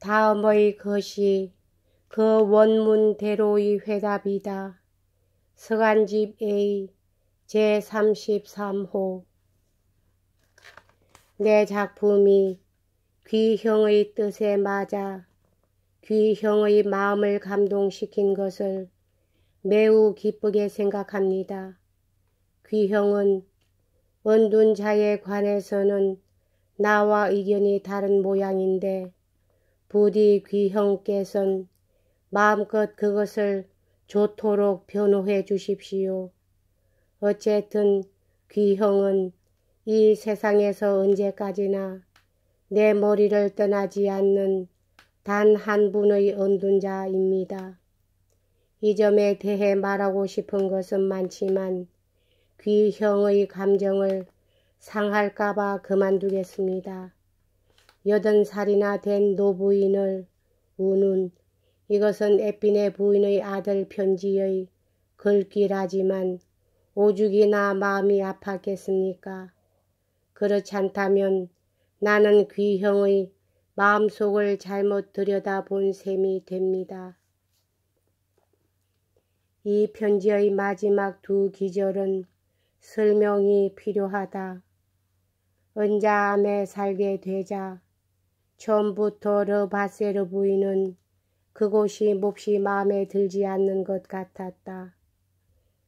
다음의 것이 그 원문대로의 회답이다. 서간집 A 제33호. 내 작품이 귀형의 뜻에 맞아 귀형의 마음을 감동시킨 것을 매우 기쁘게 생각합니다. 귀형은 언둔 자에 관해서는 나와 의견이 다른 모양인데 부디 귀형께서는 마음껏 그것을 좋도록 변호해 주십시오. 어쨌든 귀형은 이 세상에서 언제까지나 내 머리를 떠나지 않는 단 한 분의 언둔 자입니다. 이 점에 대해 말하고 싶은 것은 많지만 귀형의 감정을 상할까봐 그만두겠습니다. 80살이나 된 노부인을 우는 이것은 애빈의 부인의 아들 편지의 글귀라지만 오죽이나 마음이 아팠겠습니까? 그렇지 않다면 나는 귀형의 마음속을 잘못 들여다본 셈이 됩니다. 이 편지의 마지막 두 기절은 설명이 필요하다. 언자암에 살게 되자 처음부터 르바세르 부인은 그곳이 몹시 마음에 들지 않는 것 같았다.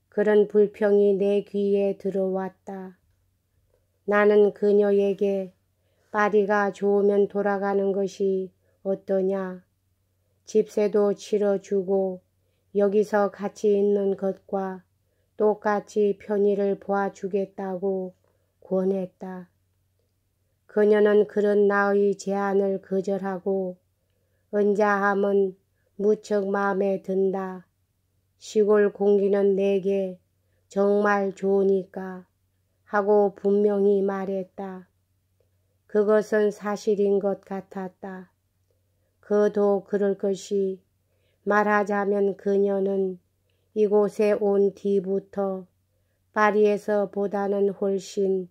그런 불평이 내 귀에 들어왔다. 나는 그녀에게 파리가 좋으면 돌아가는 것이 어떠냐. 집세도 치러주고 여기서 같이 있는 것과 똑같이 편의를 보아주겠다고 권했다. 그녀는 그런 나의 제안을 거절하고 언자함은 무척 마음에 든다. 시골 공기는 내게 정말 좋으니까 하고 분명히 말했다. 그것은 사실인 것 같았다. 그도 그럴 것이 말하자면 그녀는 이곳에 온 뒤부터 파리에서 보다는 훨씬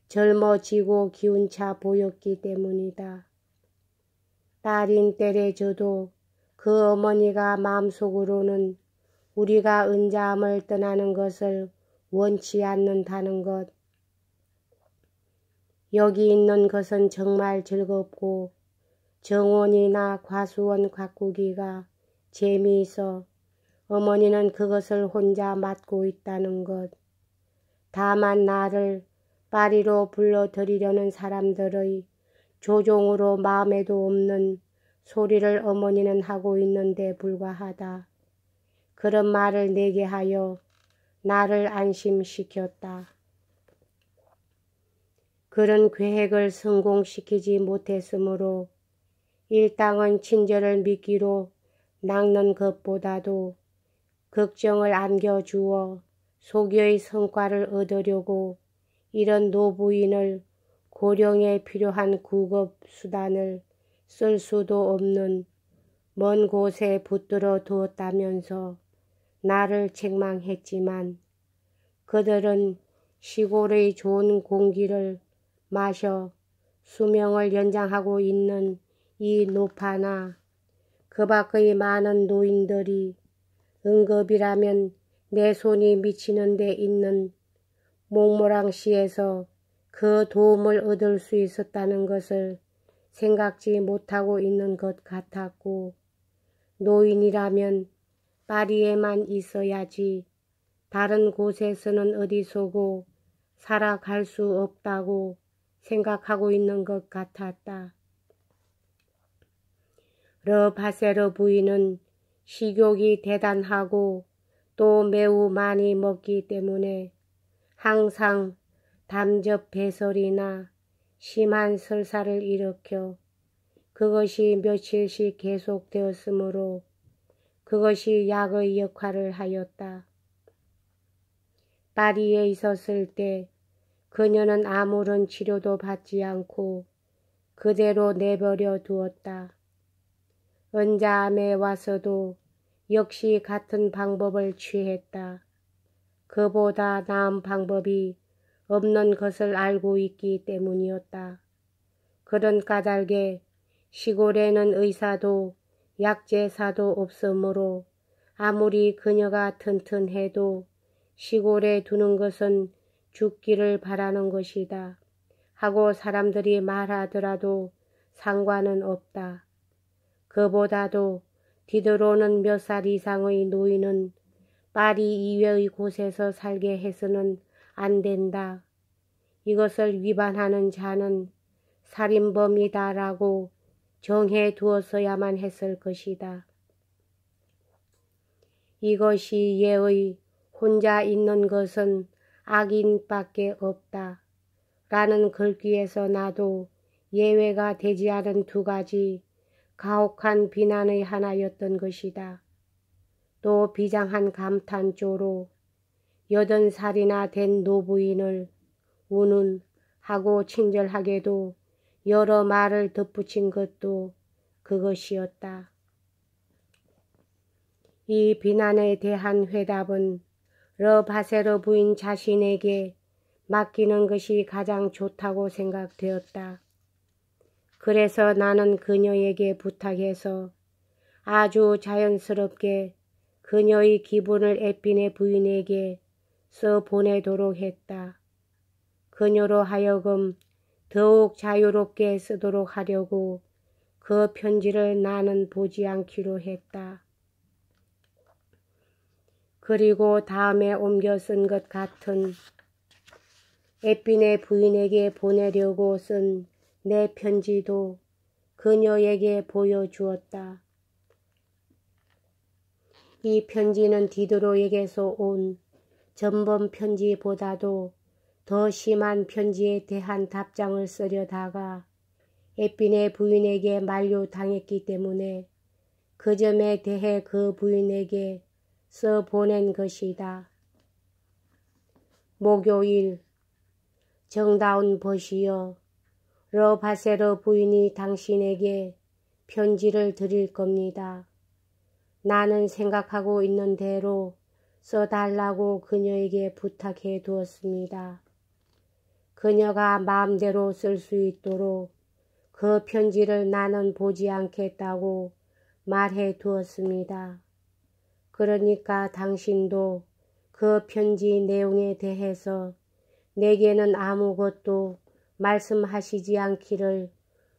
젊어지고 기운차 보였기 때문이다. 딸인 때레저도 그 어머니가 마음속으로는 우리가 은자함을 떠나는 것을 원치 않는다는 것. 여기 있는 것은 정말 즐겁고 정원이나 과수원 가꾸기가 재미있어 어머니는 그것을 혼자 맡고 있다는 것. 다만 나를 파리로 불러들이려는 사람들의 조종으로 마음에도 없는 소리를 어머니는 하고 있는데 불과하다. 그런 말을 내게 하여 나를 안심시켰다. 그런 계획을 성공시키지 못했으므로 일당은 친절을 믿기로 낚는 것보다도 걱정을 안겨주어 소교의 성과를 얻으려고 이런 노부인을 고령에 필요한 구급수단을 쓸 수도 없는 먼 곳에 붙들어 두었다면서 나를 책망했지만 그들은 시골의 좋은 공기를 마셔 수명을 연장하고 있는 이 노파나 그 밖의 많은 노인들이 응급이라면 내 손이 미치는 데 있는 몽모랑시에서 그 도움을 얻을 수 있었다는 것을 생각지 못하고 있는 것 같았고 노인이라면 파리에만 있어야지 다른 곳에서는 어디서고 살아갈 수 없다고 생각하고 있는 것 같았다. 르바세르 부인은 식욕이 대단하고 또 매우 많이 먹기 때문에 항상 담즙 배설이나 심한 설사를 일으켜 그것이 며칠씩 계속되었으므로 그것이 약의 역할을 하였다. 파리에 있었을 때 그녀는 아무런 치료도 받지 않고 그대로 내버려 두었다. 언자암에 와서도 역시 같은 방법을 취했다. 그보다 나은 방법이 없는 것을 알고 있기 때문이었다. 그런 까닭에 시골에는 의사도 약제사도 없으므로 아무리 그녀가 튼튼해도 시골에 두는 것은 죽기를 바라는 것이다 하고 사람들이 말하더라도 상관은 없다. 그보다도 뒤돌아오는 몇 살 이상의 노인은 파리 이외의 곳에서 살게 해서는 안 된다. 이것을 위반하는 자는 살인범이다라고 정해 두었어야만 했을 것이다. 이것이 예의 혼자 있는 것은 악인밖에 없다. 라는 글귀에서 나도 예외가 되지 않은 두 가지 가혹한 비난의 하나였던 것이다. 또 비장한 감탄조로 80살이나 된 노부인을 우는 하고 친절하게도 여러 말을 덧붙인 것도 그것이었다. 이 비난에 대한 회답은 르바세르 부인 자신에게 맡기는 것이 가장 좋다고 생각되었다. 그래서 나는 그녀에게 부탁해서 아주 자연스럽게 그녀의 기분을 에핀의 부인에게 써 보내도록 했다. 그녀로 하여금 더욱 자유롭게 쓰도록 하려고 그 편지를 나는 보지 않기로 했다. 그리고 다음에 옮겨 쓴 것 같은 에핀의 부인에게 보내려고 쓴 내 편지도 그녀에게 보여주었다. 이 편지는 디드로에게서 온 전번 편지보다도 더 심한 편지에 대한 답장을 쓰려다가 에핀의 부인에게 만류당했기 때문에 그 점에 대해 그 부인에게 써 보낸 것이다. 목요일 정다운 벗이여 르바세르 부인이 당신에게 편지를 드릴 겁니다. 나는 생각하고 있는 대로 써달라고 그녀에게 부탁해 두었습니다. 그녀가 마음대로 쓸 수 있도록 그 편지를 나는 보지 않겠다고 말해 두었습니다. 그러니까 당신도 그 편지 내용에 대해서 내게는 아무것도 말씀하시지 않기를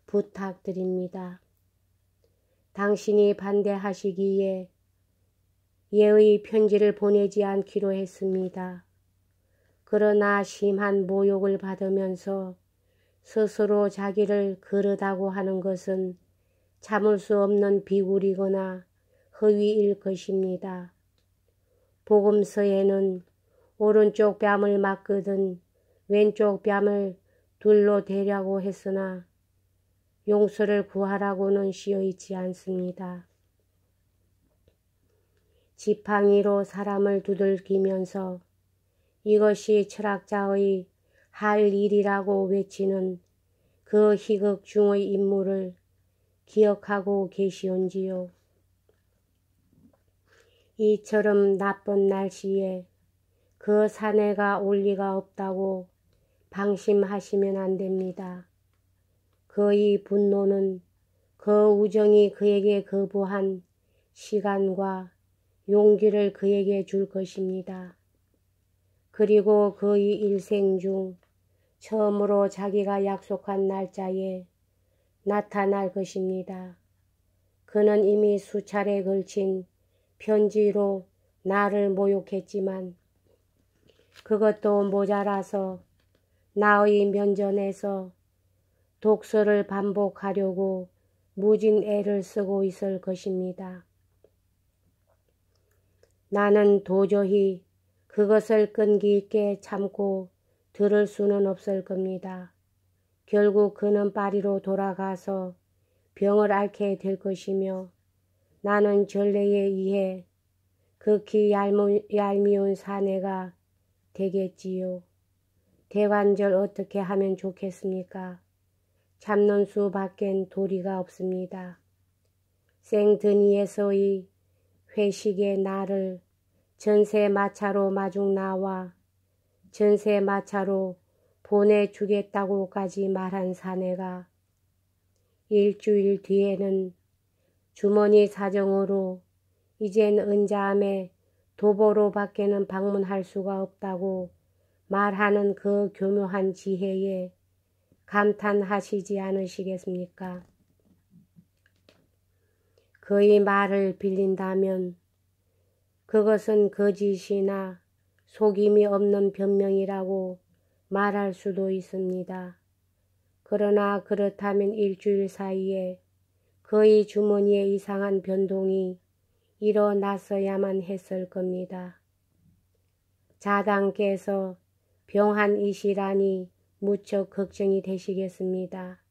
부탁드립니다. 당신이 반대하시기에 예의 편지를 보내지 않기로 했습니다. 그러나 심한 모욕을 받으면서 스스로 자기를 그르다고 하는 것은 참을 수 없는 비굴이거나 허위일 것입니다. 복음서에는 오른쪽 뺨을 맞거든 왼쪽 뺨을 둘러 대라고 했으나 용서를 구하라고는 씌어있지 않습니다. 지팡이로 사람을 두들기면서 이것이 철학자의 할 일이라고 외치는 그 희극 중의 인물을 기억하고 계시온지요. 이처럼 나쁜 날씨에 그 사내가 올 리가 없다고 방심하시면 안 됩니다. 그의 분노는 그 우정이 그에게 거부한 시간과 용기를 그에게 줄 것입니다. 그리고 그의 일생 중 처음으로 자기가 약속한 날짜에 나타날 것입니다. 그는 이미 수차례 걸친 편지로 나를 모욕했지만 그것도 모자라서 나의 면전에서 독서를 반복하려고 무진 애를 쓰고 있을 것입니다. 나는 도저히 그것을 끈기 있게 참고 들을 수는 없을 겁니다. 결국 그는 파리로 돌아가서 병을 앓게 될 것이며 나는 전례에 의해 극히 얄미운 사내가 되겠지요. 대관절 어떻게 하면 좋겠습니까? 참는 수밖엔 도리가 없습니다. 생드니에서의 회식에 나를 전세마차로 마중 나와 전세마차로 보내주겠다고까지 말한 사내가 일주일 뒤에는 주머니 사정으로 이젠 은자암에 도보로 밖에는 방문할 수가 없다고 말하는 그 교묘한 지혜에 감탄하시지 않으시겠습니까? 그의 말을 빌린다면 그것은 거짓이나 속임이 없는 변명이라고 말할 수도 있습니다. 그러나 그렇다면 일주일 사이에 그의 주머니에 이상한 변동이 일어났어야만 했을 겁니다. 자당께서 병한 이시라니 무척 걱정이 되시겠습니다.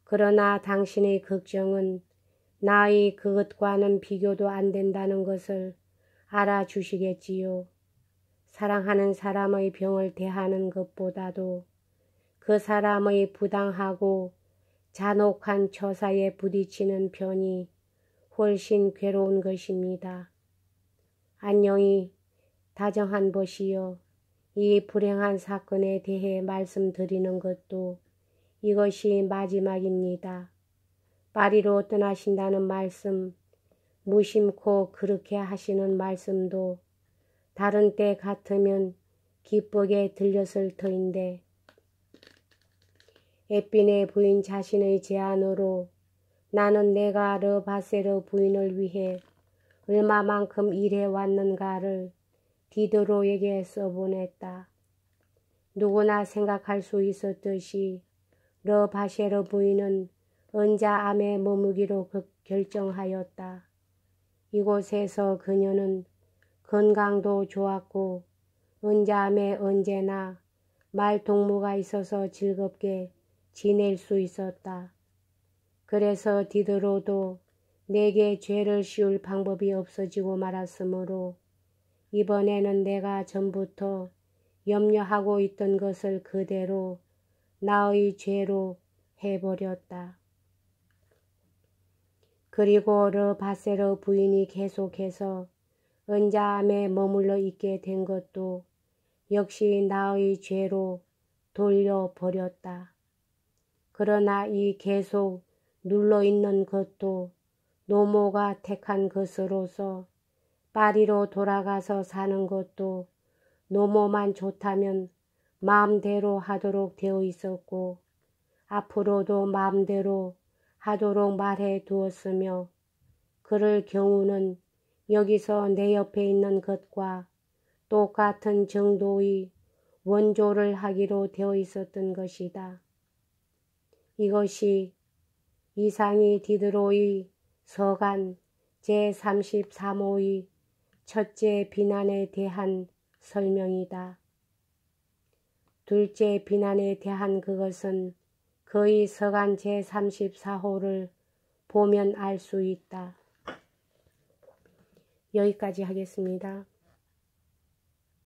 그러나 당신의 걱정은 나의 그것과는 비교도 안 된다는 것을 알아주시겠지요. 사랑하는 사람의 병을 대하는 것보다도 그 사람의 부당하고 잔혹한 처사에 부딪히는 편이 훨씬 괴로운 것입니다. 안녕히 다정한 것이요. 이 불행한 사건에 대해 말씀드리는 것도 이것이 마지막입니다. 파리로 떠나신다는 말씀, 무심코 그렇게 하시는 말씀도 다른 때 같으면 기쁘게 들렸을 터인데 에핀의 부인 자신의 제안으로 나는 내가 르바세르 부인을 위해 얼마만큼 일해왔는가를 디드로에게 써보냈다. 누구나 생각할 수 있었듯이 르바세르 부인은 은자암에 머무기로 결정하였다. 이곳에서 그녀는 건강도 좋았고 은자암에 언제나 말동무가 있어서 즐겁게 지낼 수 있었다. 그래서 디드로도 내게 죄를 씌울 방법이 없어지고 말았으므로 이번에는 내가 전부터 염려하고 있던 것을 그대로 나의 죄로 해버렸다. 그리고 르바세르 부인이 계속해서 은자암에 머물러 있게 된 것도 역시 나의 죄로 돌려버렸다. 그러나 이 계속 눌러있는 것도 노모가 택한 것으로서 파리로 돌아가서 사는 것도 노모만 좋다면 마음대로 하도록 되어 있었고 앞으로도 마음대로 하도록 말해 두었으며 그럴 경우는 여기서 내 옆에 있는 것과 똑같은 정도의 원조를 하기로 되어 있었던 것이다. 이것이 이상이 디드로의 서간 제33호의 첫째 비난에 대한 설명이다. 둘째 비난에 대한 그것은 그의 서간 제34호를 보면 알 수 있다. 여기까지 하겠습니다.